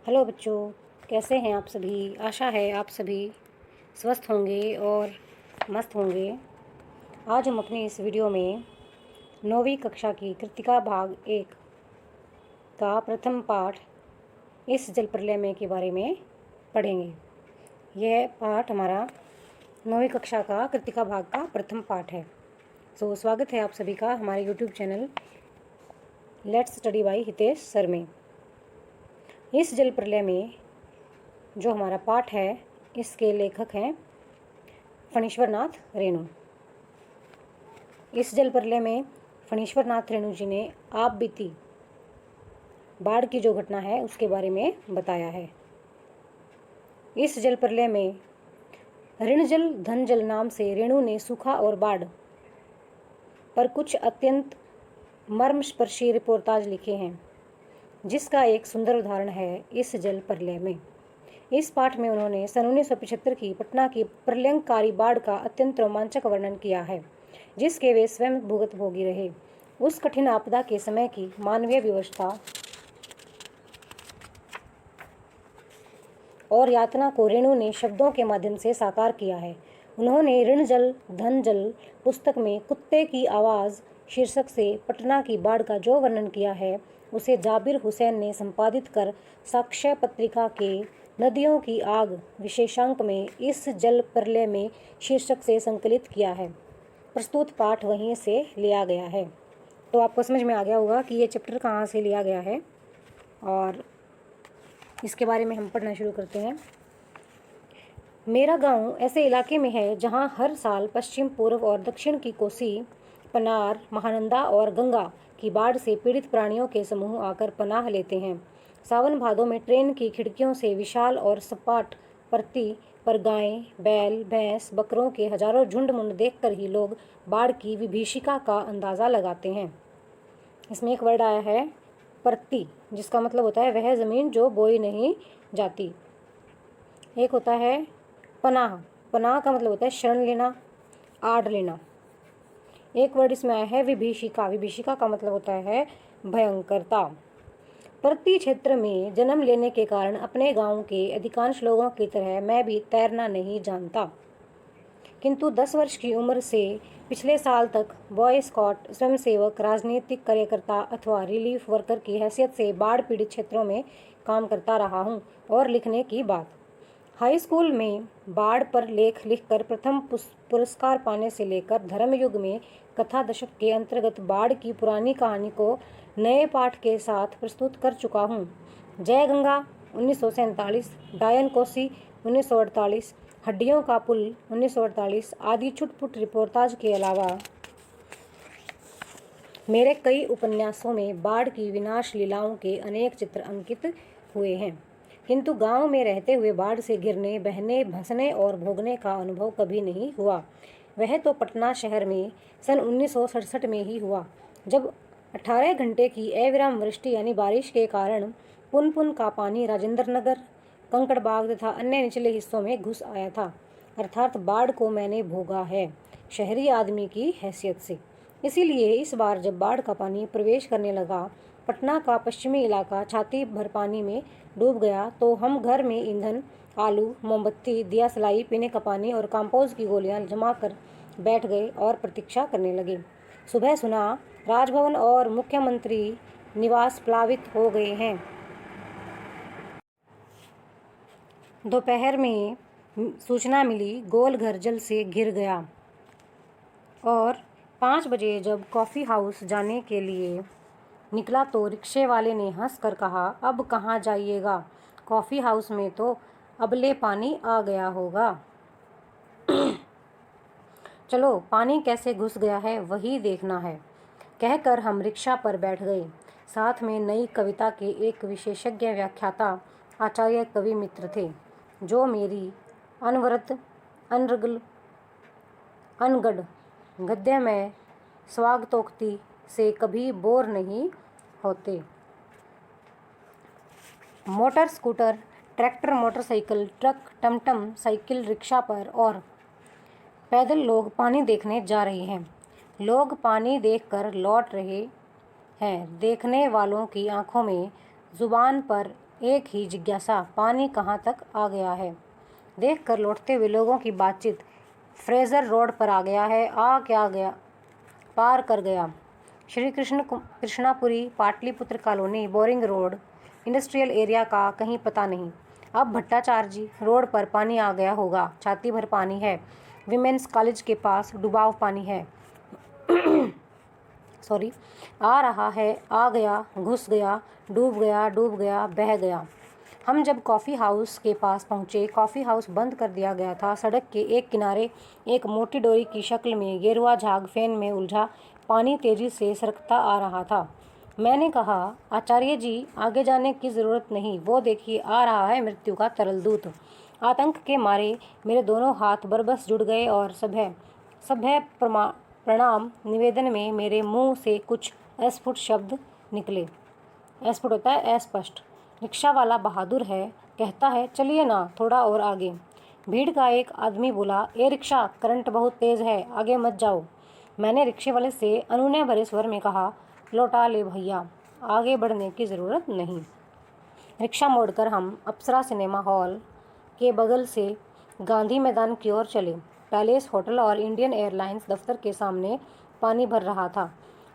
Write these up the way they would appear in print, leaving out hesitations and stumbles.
Hello बच्चों, कैसे हैं आप सभी। आशा है आप सभी स्वस्थ होंगे और मस्त होंगे। आज हम अपनी इस वीडियो में 9वीं कक्षा की कृतिका भाग 1 का प्रथम पाठ इस जल प्रलय में के बारे में पढ़ेंगे। यह पाठ हमारा 9वीं कक्षा का कृतिका भाग का प्रथम पाठ है। स्वागत है आप सभी का हमारे YouTube channel let's study bye Hitesh sir में। इस जल प्रलय में जो हमारा पाठ है, इसके लेखक हैं फणीश्वर नाथ रेणु। इस जल प्रलय में फणीश्वर नाथ रेणु जी ने आप बीती बाढ़ की जो घटना है उसके बारे में बताया है। इस जल प्रलय में ऋण जल धन जल नाम से रेणु ने सूखा और बाढ़ पर कुछ अत्यंत मर्मस्पर्शी रिपोर्टाज लिखे हैं, जिसका एक सुंदर उदाहरण है इस जल प्रलय में। इस पाठ में उन्होंने सन 1975 की पटना की प्रलयंकारी बाढ़ का अत्यंत रोमांचक वर्णन किया है, जिसके वे स्वयं भुगतभोगी रहे। उस कठिन आपदा के समय की मानवीय व्यवस्था और यातना को रेणु ने शब्दों के माध्यम से साकार किया है। उन्होंने ऋण जल धन जल पुस्तक में कुत्ते की आवाज़ शीर्षक से पटना की बाढ़ का जो वर्णन किया है, उसे जाबिर हुसैन ने संपादित कर साक्ष्य पत्रिका के नदियों की आग विशेषांक में इस जल प्रलय में शीर्षक से संकलित किया है। प्रस्तुत पाठ वहीं से लिया गया है। तो आपको समझ में आ गया होगा कि ये चैप्टर कहाँ से लिया गया है, और इसके बारे में हम पढ़ना शुरू करते हैं। मेरा गांव ऐसे इलाके में है जहां हर साल पश्चिम पूर्व और दक्षिण की कोसी, पनार, महानंदा और गंगा की बाढ़ से पीड़ित प्राणियों के समूह आकर पनाह लेते हैं। सावन भादों में ट्रेन की खिड़कियों से विशाल और सपाट परती पर गायें, बैल, भैंस, बकरों के हजारों झुंड मुंड देखकर ही लोग बाढ़ की विभीषिका का अंदाज़ा लगाते हैं। इसमें एक वर्ड आया है परती, जिसका मतलब होता है वह ज़मीन जो बोई नहीं जाती। एक होता है पनाह, पनाह का मतलब होता है शरण लेना, आड़ लेना। एक वर्ड इसमें आया है विभीषिका, विभीषिका का मतलब होता है भयंकरता। परती क्षेत्र में जन्म लेने के कारण अपने गांव के अधिकांश लोगों की तरह मैं भी तैरना नहीं जानता, किंतु 10 वर्ष की उम्र से पिछले साल तक बॉय स्काउट, स्वयंसेवक, राजनीतिक कार्यकर्ता अथवा रिलीफ वर्कर की हैसियत से बाढ़ पीड़ित क्षेत्रों में काम करता रहा हूं। और लिखने की बात, हाई स्कूल में बाढ़ पर लेख लिखकर प्रथम पुरस्कार पाने से लेकर धर्मयुग में कथा दशक के अंतर्गत बाढ़ की पुरानी कहानी को नए पाठ के साथ प्रस्तुत कर चुका हूँ। जय गंगा 1947, डायन कोसी 1948, हड्डियों का पुल 1948 आदि छुटपुट रिपोर्टाज के अलावा मेरे कई उपन्यासों में बाढ़ की विनाश लीलाओं के अनेक चित्र अंकित हुए हैं, किंतु गांव में रहते हुए बाढ़ से गिरने, बहने, भंसने और भोगने का अनुभव कभी नहीं हुआ। वह तो पटना शहर में सन 1967 में ही हुआ, जब 18 घंटे की अविराम वृष्टि यानी बारिश के कारण पुन का पानी राजेंद्र नगर, कंकड़बाग तथा अन्य निचले हिस्सों में घुस आया था। अर्थात बाढ़ को मैंने भोगा है शहरी आदमी की हैसियत से। इसीलिए इस बार जब बाढ़ का पानी प्रवेश करने लगा, पटना का पश्चिमी इलाका छाती भर पानी में डूब गया, तो हम घर में ईंधन, आलू, मोमबत्ती, दिया सलाई, पीने का पानी और कंपोज की गोलियां जमा कर बैठ गए और प्रतीक्षा करने लगे। सुबह सुना राजभवन और मुख्यमंत्री निवास प्लावित हो गए हैं। दोपहर में सूचना मिली गोलघर जल से घिर गया, और 5 बजे जब कॉफ़ी हाउस जाने के लिए निकला तो रिक्शे वाले ने हंस कर कहा, अब कहाँ जाइएगा, कॉफ़ी हाउस में तो अबले पानी आ गया होगा। चलो पानी कैसे घुस गया है वही देखना है, कहकर हम रिक्शा पर बैठ गए। साथ में नई कविता के एक विशेषज्ञ व्याख्याता आचार्य कवि मित्र थे, जो मेरी अनवरत अनगढ़ गद्य में स्वागतोक्ति से कभी बोर नहीं होते। Motor scooter, tractor, motorcycle, truck, टमटम, साइकिल, रिक्शा पर और पैदल लोग पानी देखने जा रहे हैं। लोग पानी देखकर लौट रहे हैं। देखने वालों की आंखों में, जुबान पर एक ही जिज्ञासा, पानी कहाँ तक आ गया है। देख कर लौटते हुए लोगों की बातचीत, फ्रेजर रोड पर आ गया है, आ क्या गया, पार कर गया। Shri Krishnapuri, Pataliputra colony, boring road, industrial area का कहीं पता नहीं। अब भट्टाचार्य जी रोड पर पानी आ गया होगा, छाती भर पानी है। विमेंस कॉलेज के पास डुबाव पानी है। सॉरी, आ रहा है, आ गया, घुस गया, डूब गया, बह गया। हम जब कॉफ़ी हाउस के पास पहुँचे, कॉफ़ी हाउस बंद कर दिया गया था। सड़क के एक किनारे एक मोटी डोरी की शक्ल में गेरुआ झाग फैन में उलझा पानी तेजी से सरकता आ रहा था। मैंने कहा, आचार्य जी, आगे जाने की ज़रूरत नहीं, वो देखिए आ रहा है मृत्यु का तरल दूत। आतंक के मारे मेरे दोनों हाथ बरबस जुड़ गए और सभ्य प्रणाम निवेदन में मेरे मुंह से कुछ अस्फुट शब्द निकले। अस्फुट होता है अस्पष्ट। रिक्शा वाला बहादुर है, कहता है, चलिए ना, थोड़ा और आगे। भीड़ का एक आदमी बोला, ए रिक्शा, करंट बहुत तेज़ है, आगे मत जाओ। मैंने रिक्शे वाले से अनुनय भरे स्वर में कहा, लौटा ले भैया, आगे बढ़ने की ज़रूरत नहीं। रिक्शा मोड़कर हम अप्सरा सिनेमा हॉल के बगल से गांधी मैदान की ओर चले। पैलेस होटल और इंडियन एयरलाइंस दफ्तर के सामने पानी भर रहा था।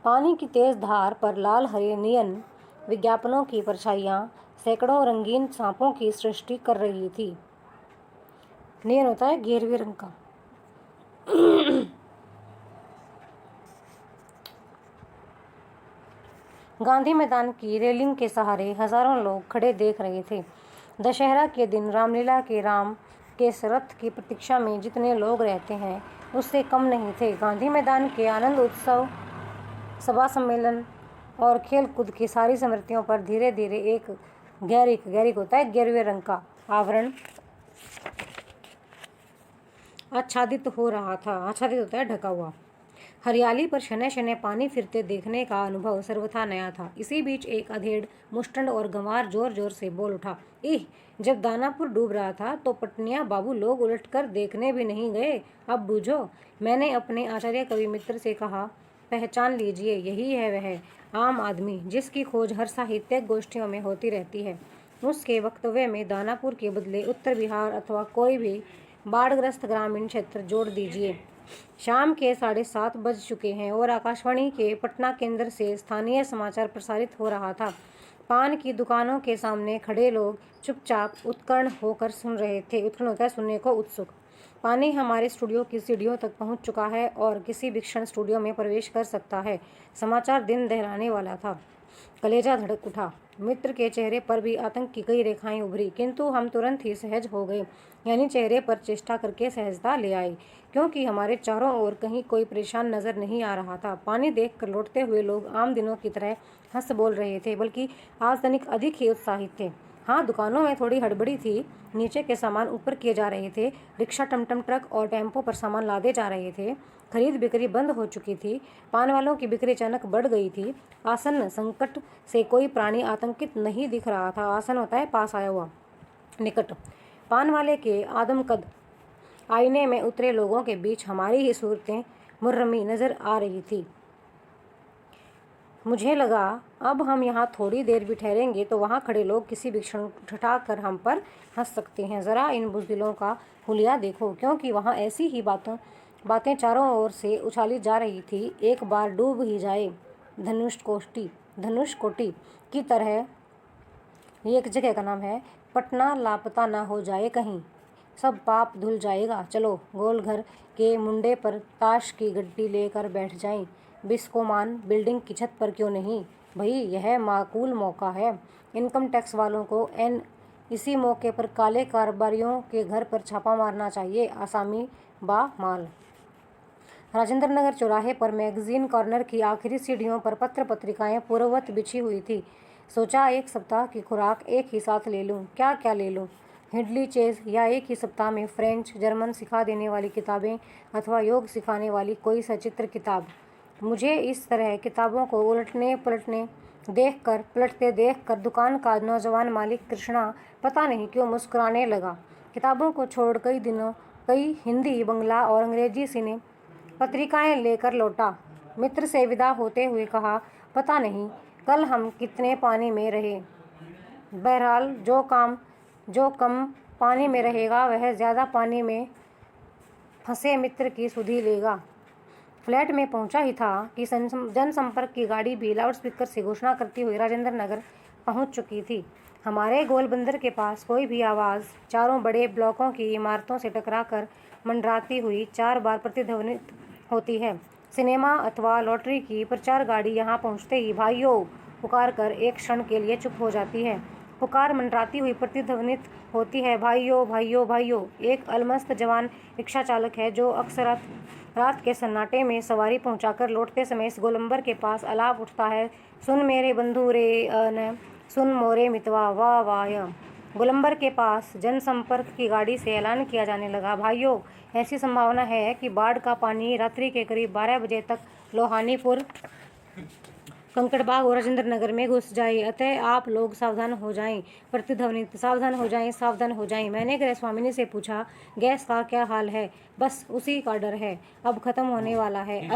पानी की तेज़ धार पर लाल हरे नियन विज्ञापनों की परछाइयाँ सैकड़ों रंगीन सांपों की सृष्टि कर रही थी। नियन होता है गेरुए रंग का। गांधी मैदान की रेलिंग के सहारे हजारों लोग खड़े देख रहे थे। दशहरा के दिन रामलीला के राम के रथ की प्रतीक्षा में जितने लोग रहते हैं, उससे कम नहीं थे। गांधी मैदान के आनंद उत्सव, सभा सम्मेलन और खेल कूद की सारी स्मृतियों पर धीरे धीरे एक गैरिक होता है गेरुए रंग का आवरण आच्छादित हो रहा था। आच्छादित होता है ढका हुआ। हरियाली पर शनै शनै पानी फिरते देखने का अनुभव सर्वथा नया था। इसी बीच एक अधेड़, मुष्टंड और गंवार जोर जोर से बोल उठा, इह, जब दानापुर डूब रहा था तो पटनिया बाबू लोग उलटकर देखने भी नहीं गए, अब बूझो। मैंने अपने आचार्य कवि मित्र से कहा, पहचान लीजिए, यही है वह आम आदमी जिसकी खोज हर साहित्यिक गोष्ठियों में होती रहती है। उसके वक्तव्य में दानापुर के बदले उत्तर बिहार अथवा कोई भी बाढ़ग्रस्त ग्रामीण क्षेत्र जोड़ दीजिए। शाम के 7:30 बज चुके हैं और आकाशवाणी के पटना केंद्र से स्थानीय समाचार प्रसारित हो रहा था। पान की दुकानों के सामने खड़े लोग चुपचाप उत्कर्ण होकर सुन रहे थे। उत्कर्ण होता है सुनने को उत्सुक। पानी हमारे स्टूडियो की सीढ़ियों तक पहुंच चुका है और किसी भी क्षण स्टूडियो में प्रवेश कर सकता है। समाचार दिन दहलाने वाला था। कलेजा धड़क उठा। मित्र के चेहरे पर भी आतंक की कई रेखाएं उभरी, किंतु हम तुरंत ही सहज हो गए, यानी चेहरे पर चेष्टा करके सहजता ले आए, क्योंकि हमारे चारों ओर कहीं कोई परेशान नजर नहीं आ रहा था। पानी देखकर लौटते हुए लोग आम दिनों की तरह हंस बोल रहे थे, बल्कि आज तनिक अधिक ही उत्साहित थे। हाँ, दुकानों में थोड़ी हड़बड़ी थी। नीचे के सामान ऊपर किए जा रहे थे। रिक्शा, टमटम, ट्रक और टेम्पो पर सामान लादे जा रहे थे। खरीद बिक्री बंद हो चुकी थी। पान वालों की बिक्री अचानक बढ़ गई थी। आसन्न संकट से कोई प्राणी आतंकित नहीं दिख रहा था। आसन होता है पास आया हुआ, निकट। पान वाले के आदमकद आईने में उतरे लोगों के बीच हमारी ही सूरतें मुर्रमी नजर आ रही थी। मुझे लगा, अब हम यहाँ थोड़ी देर भी ठहरेंगे तो वहाँ खड़े लोग किसी भी क्षण ठठा कर हम पर हंस सकते हैं। ज़रा इन बुज़दिलों का हुलिया देखो, क्योंकि वहाँ ऐसी ही बातें चारों ओर से उछाली जा रही थी। एक बार डूब ही जाए धनुषकोटि की तरह, ये एक जगह का नाम है, पटना लापता ना हो जाए कहीं, सब पाप धुल जाएगा। चलो गोल घर के मुंडे पर ताश की गड्डी लेकर बैठ जाएं। बिस्कोमान बिल्डिंग की छत पर क्यों नहीं भाई, यह माकूल मौका है। इनकम टैक्स वालों को इसी मौके पर काले कारोबारियों के घर पर छापा मारना चाहिए। आसामी बा माल। राजेंद्र नगर चौराहे पर मैगजीन कॉर्नर की आखिरी सीढ़ियों पर पत्र पत्रिकाएं पूर्ववत बिछी हुई थी। सोचा, एक सप्ताह की खुराक एक ही साथ ले लूं। क्या ले लूं? हिडली चेज या एक ही सप्ताह में फ्रेंच जर्मन सिखा देने वाली किताबें अथवा योग सिखाने वाली कोई सचित्र किताब। मुझे इस तरह किताबों को पलटते देखकर दुकान का नौजवान मालिक कृष्णा पता नहीं क्यों मुस्कुराने लगा। किताबों को छोड़ कई हिंदी, बंगला और अंग्रेजी सिने पत्रिकाएं लेकर लौटा। मित्र से विदा होते हुए कहा, पता नहीं कल हम कितने पानी में रहे। बहरहाल जो कम पानी में रहेगा वह ज़्यादा पानी में फंसे मित्र की सुधि लेगा। फ्लैट में पहुंचा ही था कि जनसंपर्क की गाड़ी भी लाउडस्पीकर से घोषणा करती हुई राजेंद्र नगर पहुंच चुकी थी। हमारे गोल बंदर के पास कोई भी आवाज़ चारों बड़े ब्लॉकों की इमारतों से टकराकर मंडराती हुई 4 बार प्रतिध्वनित होती है। सिनेमा अथवा लॉटरी की प्रचार गाड़ी यहाँ पहुँचते ही भाइयों पुकार कर एक क्षण के लिए चुप हो जाती है। पुकार मंडराती हुई प्रतिध्वनित होती है, भाइयों भाइयों भाइयों। एक अलमस्त जवान रिक्शा चालक है जो अक्सर रात के सन्नाटे में सवारी पहुंचाकर लौटते समय इस गोलंबर के पास अलाप उठता है, सुन मेरे बंधु रे न सुन मोरे मितवा वाह वाह। गोलंबर के पास जनसंपर्क की गाड़ी से ऐलान किया जाने लगा, भाइयों ऐसी संभावना है कि बाढ़ का पानी रात्रि के करीब 12 बजे तक लोहानीपुर, कंकड़बाग और राजेंद्र नगर में घुस जाए, अतः आप लोग सावधान हो जाएं। प्रतिध्वनित, सावधान हो जाएं, सावधान हो जाएं। मैंने गृह स्वामिनी से पूछा, गैस का क्या हाल है? बस उसी का डर है, अब खत्म होने वाला है।